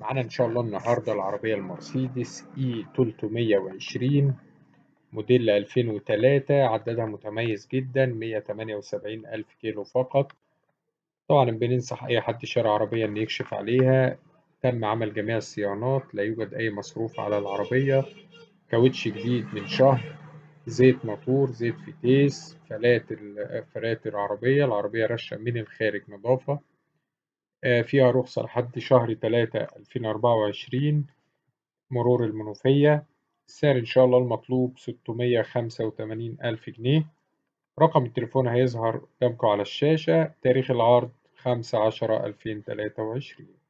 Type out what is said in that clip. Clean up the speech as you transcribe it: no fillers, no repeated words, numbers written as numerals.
معانا إن شاء الله النهاردة العربية المرسيدس إي 320 موديل 2003. عددها متميز جدا، 178 ألف كيلو فقط. طبعا بننصح أي حد شاري عربية إن يكشف عليها. تم عمل جميع الصيانات، لا يوجد أي مصروف على العربية. كاوتش جديد من شهر، زيت موتور، زيت فتيس، فلاتر عربية. العربية رشة من الخارج نظافة. فيها رخصة لحد شهر 3 2024. مرور المنوفية. السعر إن شاء الله المطلوب 685 ألف جنيه. رقم التليفون هيظهر قدامكم على الشاشة. تاريخ العرض 5/10/2023.